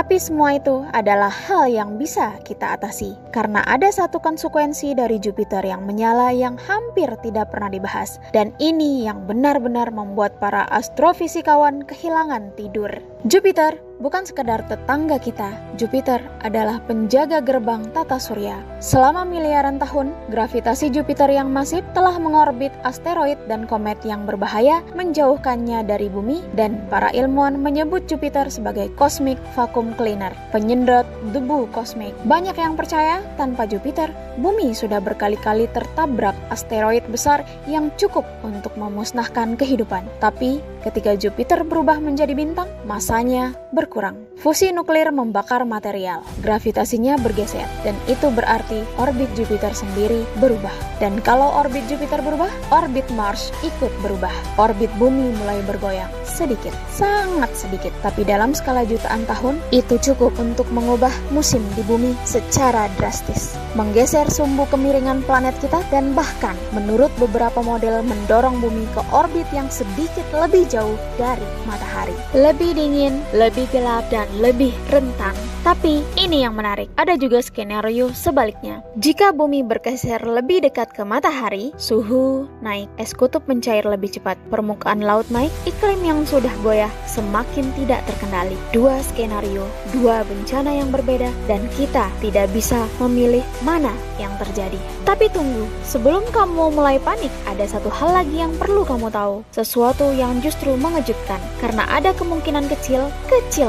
Tapi semua itu adalah hal yang bisa kita atasi, karena ada satu konsekuensi dari Jupiter yang menyala yang hampir tidak pernah dibahas. Dan ini yang benar-benar membuat para astrofisikawan kehilangan tidur. Jupiter bukan sekedar tetangga kita. Jupiter adalah penjaga gerbang tata surya. Selama miliaran tahun, gravitasi Jupiter yang masif telah mengorbit asteroid dan komet yang berbahaya, menjauhkannya dari bumi, dan para ilmuwan menyebut Jupiter sebagai cosmic vacuum cleaner, penyedot debu kosmik. Banyak yang percaya tanpa Jupiter, bumi sudah berkali-kali tertabrak asteroid besar yang cukup untuk memusnahkan kehidupan. Tapi ketika Jupiter berubah menjadi bintang, masanya berkurang. Fusi nuklir membakar material, gravitasinya bergeser, dan itu berarti orbit Jupiter sendiri berubah. Dan kalau orbit Jupiter berubah, orbit Mars ikut berubah. Orbit bumi mulai bergoyang, sedikit, sangat sedikit. Tapi dalam skala jutaan tahun, itu cukup untuk mengubah musim di bumi secara drastis. Menggeser sumbu kemiringan planet kita, dan bahkan menurut beberapa model mendorong bumi ke orbit yang sedikit lebih jauh dari matahari. Lebih dingin, lebih gelap, dan lebih rentan. Tapi ini yang menarik, ada juga skenario sebaliknya. Jika bumi bergeser lebih dekat ke matahari, suhu naik, es kutub mencair lebih cepat, permukaan laut naik, iklim yang sudah goyah semakin tidak terkendali. Dua skenario, dua bencana yang berbeda, dan kita tidak bisa memilih mana yang terjadi. Tapi tunggu, sebelum kamu mulai panik, ada satu hal lagi yang perlu kamu tahu. Sesuatu yang justru mengejutkan, karena ada kemungkinan kecil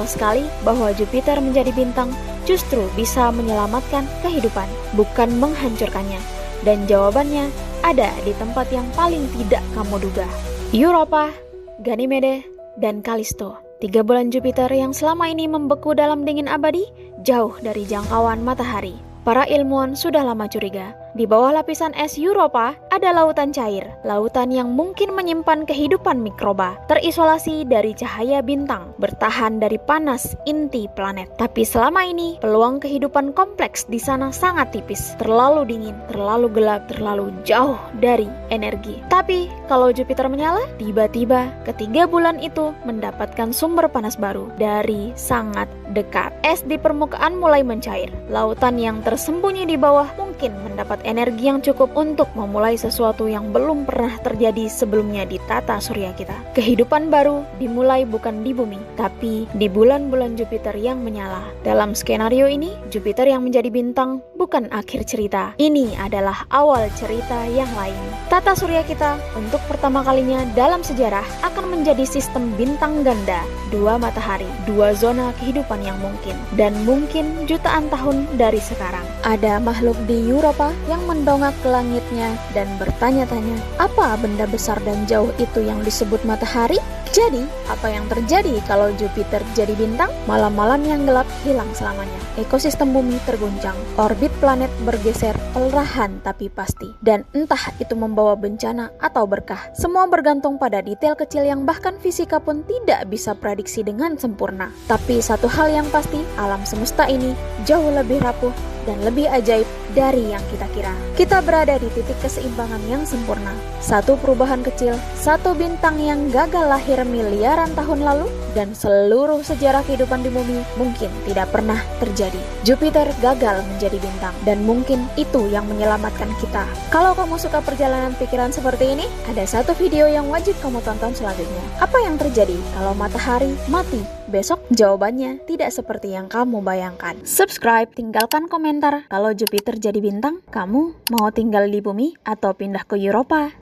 sekali bahwa Jupiter menjadi bintang justru bisa menyelamatkan kehidupan, bukan menghancurkannya. Dan jawabannya ada di tempat yang paling tidak kamu duga. Europa, Ganymede, dan Callisto. 3 bulan Jupiter yang selama ini membeku dalam dingin abadi, jauh dari jangkauan matahari. Para ilmuwan sudah lama curiga. Di bawah lapisan es Europa ada lautan cair, lautan yang mungkin menyimpan kehidupan mikroba, terisolasi dari cahaya bintang, bertahan dari panas inti planet. Tapi selama ini, peluang kehidupan kompleks di sana sangat tipis, terlalu dingin, terlalu gelap, terlalu jauh dari energi. Tapi kalau Jupiter menyala, tiba-tiba ketiga bulan itu mendapatkan sumber panas baru dari sangat dekat. Es di permukaan mulai mencair, lautan yang tersembunyi di bawah mungkin mendapat energi yang cukup untuk memulai sesuatu yang belum pernah terjadi sebelumnya di tata surya kita. Kehidupan baru dimulai bukan di bumi, tapi di bulan-bulan Jupiter yang menyala. Dalam skenario ini, Jupiter yang menjadi bintang bukan akhir cerita. Ini adalah awal cerita yang lain. Tata surya kita untuk pertama kalinya dalam sejarah akan menjadi sistem bintang ganda, 2 matahari, 2 zona kehidupan yang mungkin, dan mungkin jutaan tahun dari sekarang. Ada makhluk di Europa yang mendongak ke langitnya dan bertanya-tanya, apa benda besar dan jauh itu yang disebut matahari? Jadi, apa yang terjadi kalau Jupiter jadi bintang? Malam-malam yang gelap hilang selamanya. Ekosistem bumi terguncang. Orbit planet bergeser perlahan tapi pasti. Dan entah itu membawa bencana atau berkah. Semua bergantung pada detail kecil yang bahkan fisika pun tidak bisa prediksi dengan sempurna. Tapi satu hal yang pasti, alam semesta ini jauh lebih rapuh dan lebih ajaib dari yang kita kira. Kita berada di titik keseimbangan yang sempurna. Satu perubahan kecil, satu bintang yang gagal lahir miliaran tahun lalu, dan seluruh sejarah kehidupan di bumi mungkin tidak pernah terjadi. Jupiter gagal menjadi bintang, dan mungkin itu yang menyelamatkan kita. Kalau kamu suka perjalanan pikiran seperti ini, ada satu video yang wajib kamu tonton selanjutnya. Apa yang terjadi kalau matahari mati besok? Jawabannya tidak seperti yang kamu bayangkan. Subscribe, tinggalkan komentar. Kalau Jupiter jadi bintang, kamu mau tinggal di bumi atau pindah ke Europa?